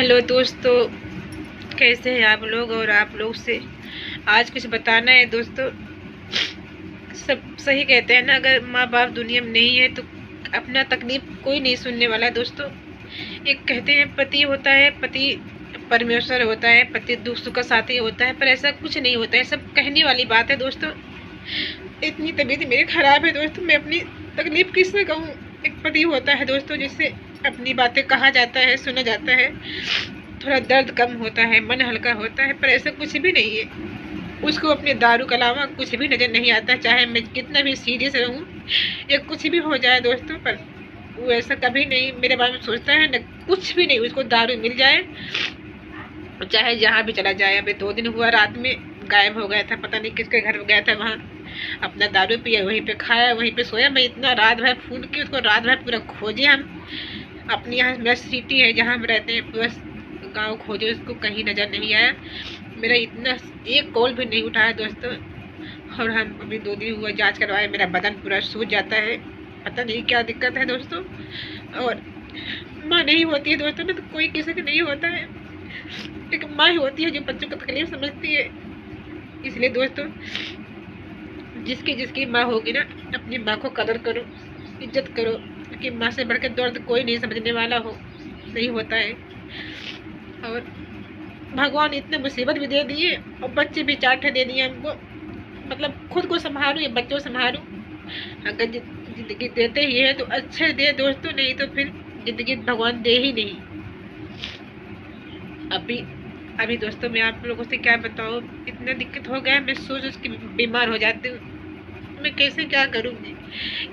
Hello दोस्तों, कैसे हैं आप लोग। और आप लोग से आज कुछ बताना है दोस्तों। सब सही कहते हैं ना, अगर माँ बाप दुनिया में नहीं है तो अपना तकलीफ कोई नहीं सुनने वाला है दोस्तों। एक कहते हैं पति होता है, पति परमेश्वर होता है, पति दुख सुख का साथी होता है, पर ऐसा कुछ नहीं होता है। सब कहने वाली बात है दोस्तों। इतनी तबीयत मेरी खराब है दोस्तों, मैं अपनी तकलीफ किससे कहूँ। एक पति होता है दोस्तों जिससे अपनी बातें कहा जाता है, सुना जाता है, थोड़ा दर्द कम होता है, मन हल्का होता है, पर ऐसा कुछ भी नहीं है। उसको अपने दारू के अलावा कुछ भी नज़र नहीं आता, चाहे मैं कितना भी सीरियस रहूँ या कुछ भी हो जाए दोस्तों, पर वो ऐसा कभी नहीं मेरे बारे में सोचता है, न कुछ भी नहीं। उसको दारू मिल जाए, चाहे जहाँ भी चला जाए। अभी 2 दिन हुआ, रात में गायब हो गया था, पता नहीं किसके घर गया था, वहाँ अपना दारू पिया, वहीं पे खाया, वहीं पे सोया। मैं इतना रात भर फोन की उसको, रात भर पूरा खोजे हम। अपने यहाँ मेरा सिटी है जहाँ हम रहते हैं, पूरा गांव खोजे, उसको कहीं नज़र नहीं आया। मेरा इतना एक कॉल भी नहीं उठाया दोस्तों। और हम अभी 2 दिन हुआ जांच करवाए, मेरा बदन पूरा सूज जाता है, पता नहीं क्या दिक्कत है दोस्तों। और माँ नहीं होती है दोस्तों ना, तो कोई किसी का नहीं होता है। एक माँ ही होती है जो बच्चों को तकलीफ समझती है। इसलिए दोस्तों, जिसकी जिसकी माँ होगी ना, अपनी माँ को कदर करो, इज्जत करो, क्योंकि माँ से बढ़कर दर्द कोई नहीं समझने वाला हो, नहीं होता है। और भगवान इतने मुसीबत भी दे दिए और बच्चे भी 4 दे दिए हमको। मतलब खुद को संभालो या बच्चों को संभालो। अगर जिंदगी देते ही है तो अच्छे दे दोस्तों, नहीं तो फिर जिंदगी भगवान दे ही नहीं। अभी दोस्तों मैं आप लोगों से क्या बताऊँ, इतना दिक्कत हो गया है, मैं सोच उसकी बीमार हो जाती हूँ। मैं कैसे क्या करूँगी।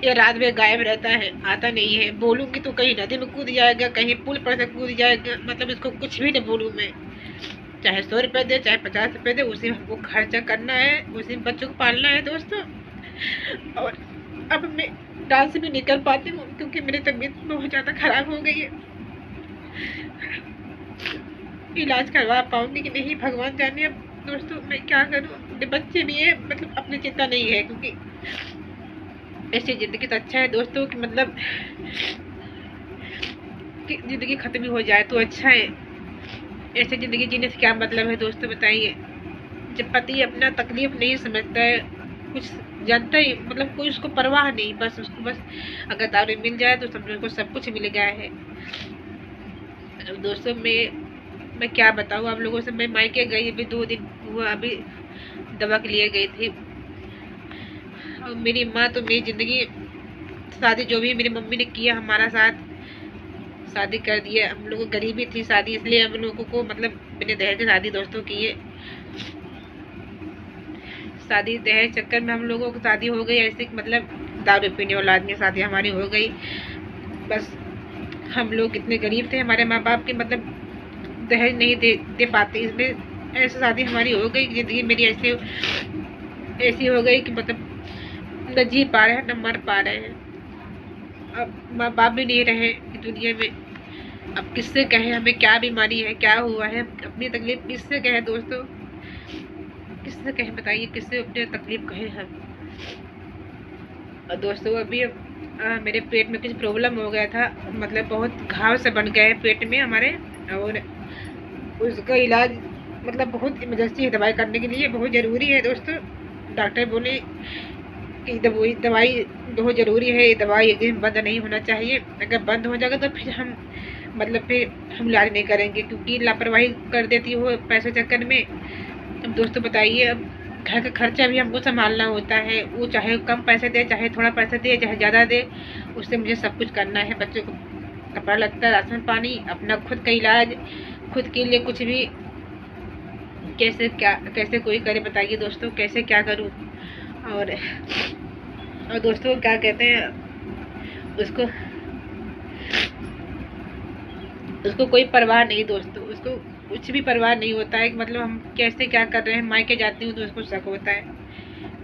ये रात में गायब रहता है, आता नहीं है। बोलूँगी तो कहीं नदी में कूद जाएगा, कहीं पुल पर से कूद जाएगा। मतलब इसको कुछ भी नहीं बोलूँ मैं, चाहे 100 रुपये दे, चाहे 50 रुपये दे, उसी में हमको खर्चा करना है, उसी में बच्चों को पालना है दोस्तों। और अब मैं डांस भी नहीं कर पाती हूँ क्योंकि मेरी तबीयत बहुत ज़्यादा खराब हो गई है। इलाज करवा पाऊंगी कि नहीं भगवान जाने। अब दोस्तों मैं क्या करूँ, अपने बच्चे भी है, मतलब अपनी चिंता नहीं है, क्योंकि ऐसी ज़िंदगी तो अच्छा है दोस्तों कि मतलब कि ज़िंदगी ख़त्म ही हो जाए तो अच्छा है। ऐसे ज़िंदगी जीने से क्या मतलब है दोस्तों, बताइए। जब पति अपना तकलीफ नहीं समझता है, कुछ जानता ही, मतलब कोई उसको परवाह नहीं, बस उसको बस अगर दारू मिल जाए तो समझो उसको सब कुछ मिल गया है। दोस्तों मैं क्या बताऊँ आप लोगों से। मैं मायके गई, अभी 2 दिन हुआ, अभी दवा के लिए गई थी। और मेरी माँ तो मेरी ज़िंदगी, शादी जो भी मेरी मम्मी ने किया हमारा साथ, शादी कर दिया। हम लोग गरीबी थी शादी, इसलिए हम लोगों को मतलब बिना दहेज की शादी दोस्तों की है। शादी दहेज चक्कर में हम लोगों की शादी हो गई ऐसे, मतलब दारू पीने वाला आदमी शादी हमारी हो गई। बस हम लोग इतने गरीब थे, हमारे माँ बाप के मतलब दहेज नहीं दे पाते, इसलिए ऐसी शादी हमारी हो गई। ज़िंदगी मेरी ऐसी हो गई कि मतलब न जी पा रहे हैं, न मर पा रहे हैं। अब माँ बाप भी नहीं रहे दुनिया में, अब किससे कहें हमें क्या बीमारी है, क्या हुआ है, अपनी तकलीफ किससे कहें दोस्तों, किससे कहें बताइए, किससे अपनी तकलीफ कहें हम। और दोस्तों अभी मेरे पेट में कुछ प्रॉब्लम हो गया था, मतलब बहुत घाव से बन गए पेट में हमारे। और उसका इलाज मतलब बहुत इमरजेंसी है, दवाई करने के लिए बहुत ज़रूरी है दोस्तों। डॉक्टर बोले कि दवाई बहुत ज़रूरी है, ये दवाई एक दिन बंद नहीं होना चाहिए। अगर बंद हो जाएगा तो फिर हम मतलब फिर हम इलाज नहीं करेंगे, क्योंकि लापरवाही कर देती हो पैसे चक्कर में। अब दोस्तों बताइए, अब घर का खर्चा भी हमको संभालना होता है, वो चाहे कम पैसे दे, चाहे थोड़ा पैसा दे, चाहे ज़्यादा दे, उससे मुझे सब कुछ करना है। बच्चों को कपड़ा लगता, राशन पानी, अपना खुद का इलाज, खुद के लिए कुछ भी। कैसे कोई करे बताइए दोस्तों, कैसे क्या करूँ। और दोस्तों क्या कहते हैं, उसको उसको कोई परवाह नहीं दोस्तों, उसको कुछ भी परवाह नहीं होता है कि मतलब हम कैसे क्या कर रहे हैं। मायके जाती हूँ तो उसको शक होता है,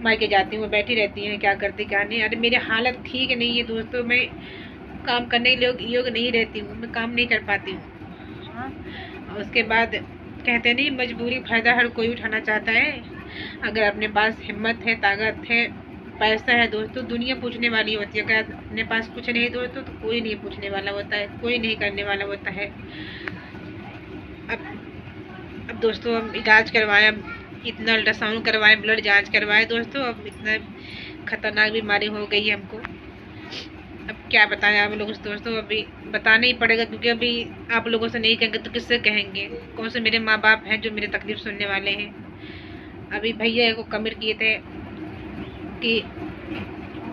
मायके जाती हूँ बैठी रहती हैं, क्या करती क्या नहीं। अरे मेरी हालत ठीक नहीं है दोस्तों, मैं काम करने के लिए योग नहीं रहती हूँ, मैं काम नहीं कर पाती हूँ। हाँ, और उसके बाद कहते नहीं, मजबूरी फ़ायदा हर कोई उठाना चाहता है। अगर अपने पास हिम्मत है, ताकत है, पैसा है दोस्तों, दुनिया पूछने वाली होती है। अगर अपने पास कुछ नहीं दोस्तों तो कोई नहीं पूछने वाला होता है, कोई नहीं करने वाला होता है। दोस्तों हम इलाज करवाएं, इतना अल्ट्रासाउंड करवाएं, ब्लड जांच करवाएं दोस्तों। अब इतना खतरनाक बीमारी हो गई है हमको, अब क्या बताएं आप लोगों से दोस्तों। अभी बताना ही पड़ेगा, क्योंकि अभी आप लोगों से नहीं कहेंगे तो किससे कहेंगे? कौन से मेरे माँ बाप हैं जो मेरी तकलीफ सुनने वाले हैं? अभी भैया को कमेंट किए थे कि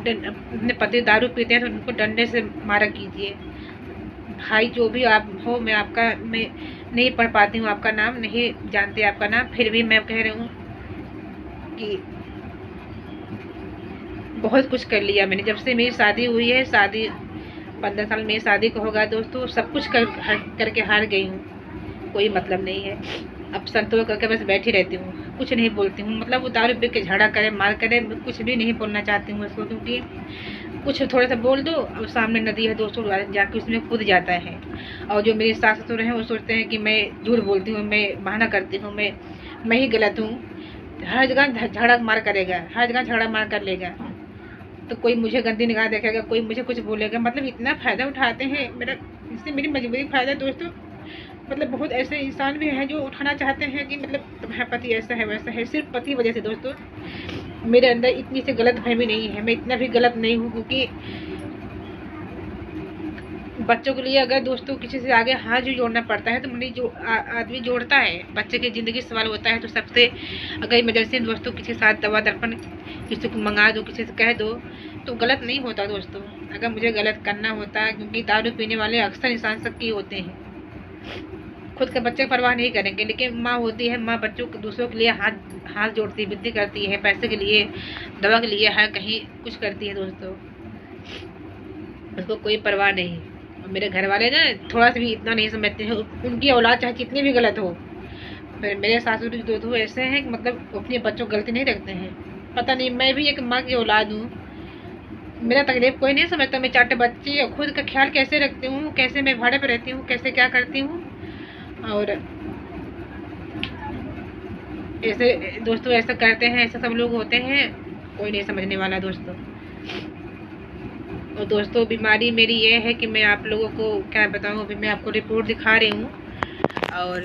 अपने पति दारू पीते हैं तो उनको डंडे से मारा कीजिए। भाई जो भी आप हो, मैं नहीं पढ़ पाती हूँ आपका नाम, नहीं जानती आपका नाम, फिर भी मैं कह रही हूँ कि बहुत कुछ कर लिया मैंने जब से मेरी शादी हुई है। शादी 15 साल मेरी शादी को होगा दोस्तों, सब कुछ करके हार गई हूँ, कोई मतलब नहीं है। अब संतोष करके बस बैठी रहती हूँ, कुछ नहीं बोलती हूँ। मतलब वो दारू पी के झगड़ा करे, मार करे, कुछ भी नहीं बोलना चाहती हूँ उसको, क्योंकि कुछ थोड़ा सा बोल दो और सामने नदी है दोस्तों, जाके उसमें कूद जाता है। और जो मेरे सास ससुर हैं वो सोचते हैं कि मैं झूठ बोलती हूँ, मैं बहाना करती हूँ, मैं ही गलत हूँ। हर जगह झगड़ा मार करेगा, हर जगह झगड़ा मार कर लेगा, तो कोई मुझे गंदी निगाह देखेगा, कोई मुझे कुछ बोलेगा। मतलब इतना फ़ायदा उठाते हैं मेरा, इससे मेरी मजबूरी फ़ायदा दोस्तों। मतलब बहुत ऐसे इंसान भी हैं जो उठाना चाहते हैं कि मतलब तुम्हारा पति ऐसा है वैसा है, सिर्फ पति वजह से दोस्तों। मेरे अंदर इतनी से गलतफहमी नहीं है, मैं इतना भी गलत नहीं हूँ, क्योंकि बच्चों के लिए अगर दोस्तों किसी से आगे हाथ जो जोड़ना पड़ता है तो आदमी जोड़ता है। बच्चे की ज़िंदगी सवाल होता है तो सबसे अगर इमरजेंसी दोस्तों किसी के साथ दवा दर्पण किसी को मंगा दो, किसी से कह दो, तो गलत नहीं होता दोस्तों। अगर मुझे गलत करना होता है, क्योंकि दारू पीने वाले अक्सर इंसान सबकी होते हैं, खुद का बच्चे परवाह नहीं करेंगे, लेकिन माँ होती है, माँ बच्चों को दूसरों के लिए हाथ जोड़ती, विनती करती है, पैसे के लिए, दवा के लिए, हर कहीं कुछ करती है दोस्तों, उसको कोई परवाह नहीं। और मेरे घर वाले ना थोड़ा सा भी इतना नहीं समझते हैं, उनकी औलाद चाहे कितनी भी गलत हो। मेरे सासुर दोस्तों ऐसे हैं कि मतलब अपने बच्चों को गलती नहीं रखते हैं। पता नहीं, मैं भी एक माँ की औलाद हूँ, मेरा तकलीफ कोई नहीं समझता। मैं 4 बच्चे और खुद का ख्याल कैसे रखती हूँ, कैसे मैं भाड़े पे रहती हूँ, कैसे क्या करती हूँ। और ऐसे दोस्तों ऐसा करते हैं, ऐसे सब लोग होते हैं, कोई नहीं समझने वाला दोस्तों। और दोस्तों बीमारी मेरी ये है कि मैं आप लोगों को क्या बताऊँ। अभी मैं आपको रिपोर्ट दिखा रही हूँ, और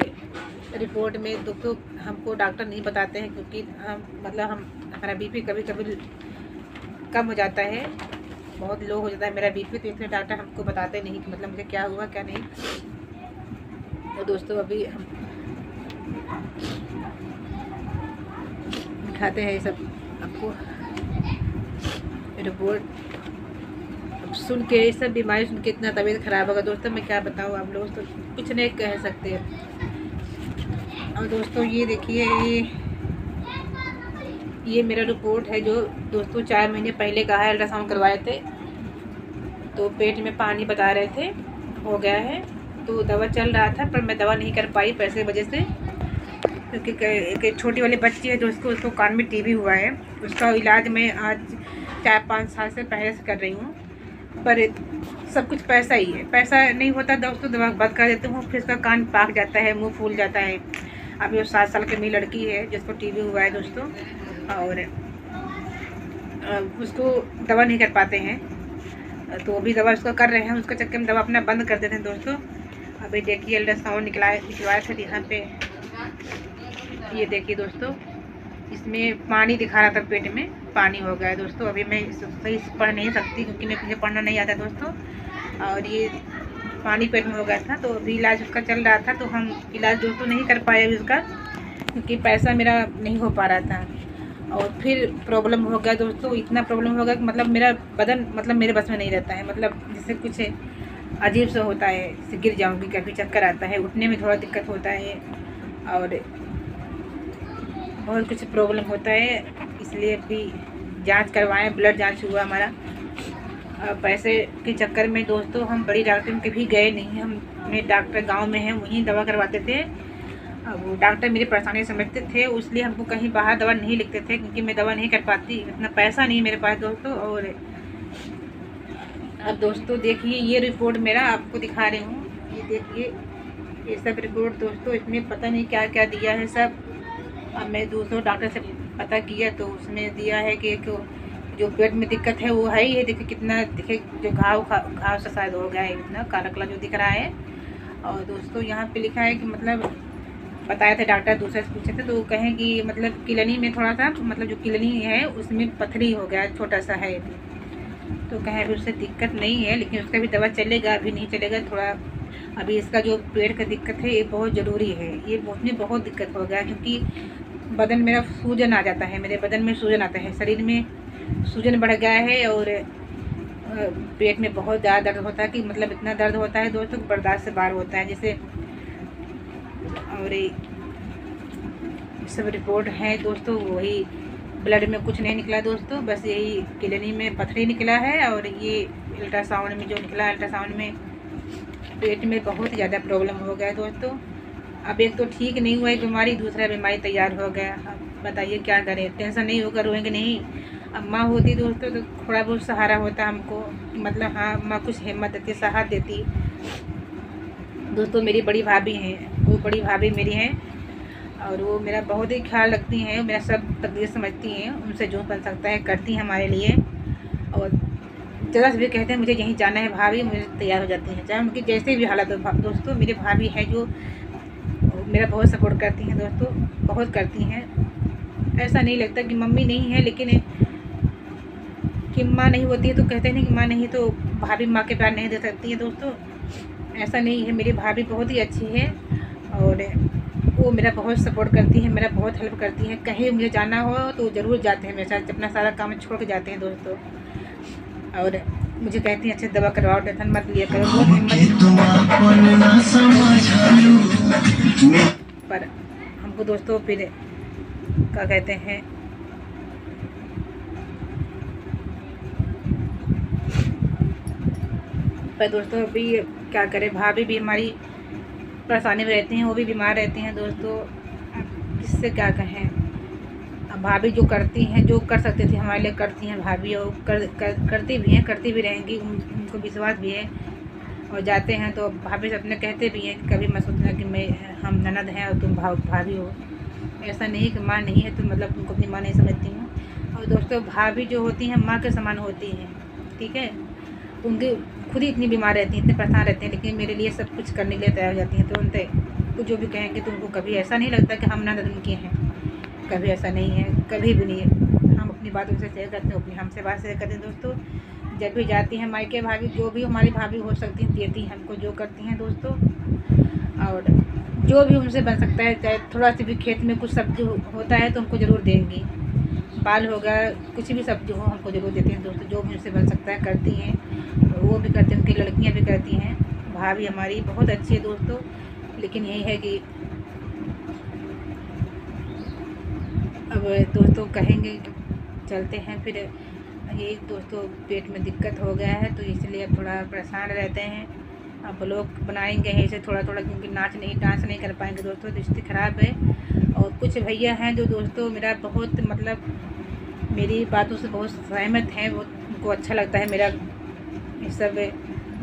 रिपोर्ट में दोस्तों हमको डॉक्टर नहीं बताते हैं, क्योंकि हमारा बीपी कभी कभी कम हो जाता है, बहुत लो हो जाता है मेरा बीपी, तो इसलिए डॉक्टर हमको बताते नहीं कि मतलब मुझे क्या हुआ क्या नहीं। तो दोस्तों अभी हम दिखाते हैं ये सब आपको रिपोर्ट। अब सुन के ये सब बीमारी सुन के इतना तबीयत ख़राब होगा दोस्तों, मैं क्या बताऊँ आप लोग, तो कुछ नहीं कह सकते। और दोस्तों ये देखिए, ये मेरा रिपोर्ट है जो दोस्तों 4 महीने पहले का है। अल्ट्रासाउंड करवाए थे तो पेट में पानी बता रहे थे, हो गया है, तो दवा चल रहा था, पर मैं दवा नहीं कर पाई पैसे की वजह से, क्योंकि एक छोटी वाली बच्ची है जो उसको कान में टीबी हुआ है, उसका इलाज मैं आज 4-5 साल से पहले से कर रही हूँ। पर सब कुछ पैसा ही है, पैसा नहीं होता दोस्तों दवा बंद कर देती हूँ, फिर उसका कान पाक जाता है, मुंह फूल जाता है। अभी वो 7 साल की मेरी लड़की है जिसको टीबी हुआ है दोस्तों, और उसको दवा नहीं कर पाते हैं, तो अभी दवा उसको कर रहे हैं, उसका चक्कर में दवा अपना बंद कर देते हैं दोस्तों। अभी देखिए अल्ट्रासाउंड निकलवाया था यहाँ पे, ये देखिए दोस्तों, इसमें पानी दिखा रहा था, पेट में पानी हो गया है दोस्तों। अभी मैं सही से पढ़ नहीं सकती क्योंकि मुझे पढ़ना नहीं आता दोस्तों, और ये पानी पेट में हो गया था, तो अभी इलाज उसका चल रहा था, तो हम इलाज दोस्तों नहीं कर पाए अभी उसका, क्योंकि पैसा मेरा नहीं हो पा रहा था। और फिर प्रॉब्लम हो गया दोस्तों, इतना प्रॉब्लम हो गया कि मतलब मेरा बदन मतलब मेरे बस में नहीं रहता है, मतलब जैसे कुछ अजीब सा होता है, जैसे गिर जाऊंगी, कभी चक्कर आता है, उठने में थोड़ा दिक्कत होता है, और बहुत कुछ प्रॉब्लम होता है। इसलिए भी जांच करवाएं, ब्लड जांच हुआ हमारा। पैसे के चक्कर में दोस्तों हम बड़ी डॉक्टर में कभी गए नहीं, हम मेरे डॉक्टर गांव में हैं, वहीं दवा करवाते थे। वो डॉक्टर मेरी परेशानी समझते थे, इसलिए हमको कहीं बाहर दवा नहीं लिखते थे, क्योंकि मैं दवा नहीं कर पाती, इतना पैसा नहीं मेरे पास दोस्तों। और अब दोस्तों देखिए ये रिपोर्ट मेरा आपको दिखा रही हूँ, ये देखिए ये सब रिपोर्ट दोस्तों, इसमें पता नहीं क्या क्या दिया है सब। अब मैं दूसरों डॉक्टर से पता किया तो उसमें दिया है कि जो पेट में दिक्कत है वो है ही है, देखिए कितना, देखिए जो घाव से शायद हो गया है, इतना काला काला जो दिख रहा है। और दोस्तों यहाँ पे लिखा है कि मतलब बताया था डॉक्टर, दूसरे से पूछे थे तो वो कहें कि मतलब किडनी में थोड़ा सा, मतलब जो किडनी है उसमें पथरी हो गया, छोटा सा है अभी। तो कहें अभी उससे दिक्कत नहीं है, लेकिन उसका भी दवा चलेगा, अभी नहीं चलेगा थोड़ा। अभी इसका जो पेट का दिक्कत है ये बहुत ज़रूरी है, ये मुझे बहुत दिक्कत हो गया, क्योंकि बदन मेरा सूजन आ जाता है, मेरे बदन में सूजन आता है, शरीर में सूजन बढ़ गया है, और पेट में बहुत ज़्यादा दर्द होता है कि मतलब इतना दर्द होता है दोस्तों बर्दाश्त से बाहर होता है जैसे। और सब रिपोर्ट है दोस्तों, वही ब्लड में कुछ नहीं निकला दोस्तों, बस यही किडनी में पथरी निकला है, और ये अल्ट्रासाउंड में जो निकला, अल्ट्रासाउंड में पेट में बहुत ज़्यादा प्रॉब्लम हो गया दोस्तों। अब एक तो ठीक नहीं हुआ है बीमारी, दूसरा बीमारी तैयार हो गया। अब बताइए क्या करें, टेंशन नहीं होगा, रोएंगे नहीं। अम्मा होती दोस्तों तो थोड़ा बहुत सहारा होता हमको, मतलब हाँ अम्मा कुछ हिम्मत देती, साहस देती दोस्तों। मेरी बड़ी भाभी हैं, वो बड़ी भाभी मेरी हैं, और वो मेरा बहुत ही ख्याल रखती हैं, मेरा सब तकलीफ समझती हैं, उनसे जो बन सकता है करती हैं हमारे लिए। और ज़रा से भी कहते हैं मुझे यहीं जाना है भाभी, मुझे तैयार हो जाती हैं, चाहे उनकी जैसे भी हालत हो दोस्तों। मेरी भाभी है जो मेरा बहुत सपोर्ट करती हैं दोस्तों, बहुत करती हैं। ऐसा नहीं लगता कि मम्मी नहीं है, लेकिन कि माँ नहीं होती है तो कहते हैं कि माँ नहीं तो भाभी माँ के प्यार नहीं दे सकती है दोस्तों, ऐसा नहीं है। मेरी भाभी बहुत ही अच्छी है, और वो मेरा बहुत सपोर्ट करती है, मेरा बहुत हेल्प करती है। कहीं मुझे जाना हो तो ज़रूर जाते हैं मेरे साथ, अपना सारा काम छोड़ के जाते हैं दोस्तों। और मुझे कहती हैं अच्छे दवा करवाओ, टेंशन मत लिया करो, बहुत हिम्मत। पर हमको दोस्तों फिर क्या कहते हैं, पर दोस्तों अभी क्या करें, भाभी भी हमारी परेशानी में रहती हैं, वो भी बीमार रहती हैं दोस्तों। किससे क्या कहें, अब भाभी जो करती हैं, जो कर सकती थी हमारे लिए करती हैं भाभी, और करती भी हैं, करती भी रहेंगी, उनको विश्वास भी है। और जाते हैं तो भाभी से अपने कहते भी हैं कि कभी मत सोचना कि मैं हम ननद हैं और तुम भाभी हो, ऐसा नहीं कि माँ नहीं है तो मतलब तुमको अपनी माँ नहीं समझती हूँ। और दोस्तों भाभी जो होती हैं माँ के समान होती हैं, ठीक है। उनकी खुद ही इतनी बीमार रहती हैं, इतने परेशान रहते हैं, लेकिन मेरे लिए सब कुछ करने के लिए तैयार हो जाती हैं तुरंत। तो जो भी कहेंगे तो उनको कभी ऐसा नहीं लगता कि हम ननद उनकी हैं, कभी ऐसा नहीं है, कभी भी नहीं है। हम अपनी बात उनसे शेयर करते हैं, अपनी हमसे बात शेयर करते हैं दोस्तों। जब भी जाती हैं मायके भाभी, जो भी हमारी भाभी हो सकती हैं देती हैं हमको, जो करती हैं दोस्तों। और जो भी उनसे बन सकता है, चाहे थोड़ा सा भी खेत में कुछ सब्जी होता है तो हमको ज़रूर देंगी, बाल होगा कुछ भी सब्जी हो हमको ज़रूर देती हैं दोस्तों, जो भी उनसे बन सकता है करती हैं। और वो भी करती हैं, उनकी लड़कियाँ भी करती हैं। भाभी हमारी बहुत अच्छी है दोस्तों, लेकिन यही है कि अब दोस्तों कहेंगे चलते हैं फिर। ये दोस्तों पेट में दिक्कत हो गया है तो इसलिए अब थोड़ा परेशान रहते हैं। अब लोग बनाएंगे हैं इसे थोड़ा थोड़ा, क्योंकि डांस नहीं कर पाएंगे दोस्तों, तो स्थिति ख़राब है। और कुछ भैया हैं जो दोस्तों मेरा बहुत मतलब मेरी बातों से बहुत सहमत हैं, वो उनको अच्छा लगता है मेरा ये सब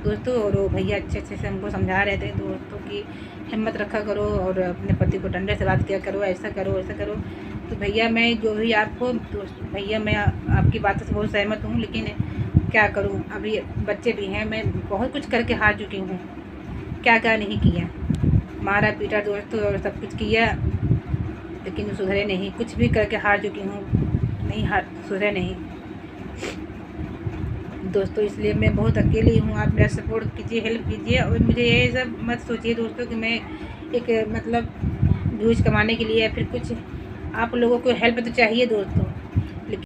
दोस्तों। और वो भैया अच्छे अच्छे से हमको समझा रहे थे दोस्तों कि हिम्मत रखा करो और अपने पति को डंडे से बात किया करो, ऐसा करो ऐसा करो। तो भैया मैं जो भी आपको दोस्त भैया मैं आपकी बातों से बहुत सहमत हूँ, लेकिन क्या करूँ, अभी बच्चे भी हैं, मैं बहुत कुछ करके हार चुकी हूँ, क्या क्या नहीं किया, मारा पीटा दोस्तों और सब कुछ किया, लेकिन सुधरे नहीं, कुछ भी करके हार चुकी हूँ, नहीं सुधरे नहीं दोस्तों। इसलिए मैं बहुत अकेली हूँ, आप मेरा सपोर्ट कीजिए, हेल्प कीजिए। और मुझे ये सब मत सोचिए दोस्तों कि मैं एक मतलब व्यूज कमाने के लिए या फिर कुछ, आप लोगों को हेल्प तो चाहिए दोस्तों,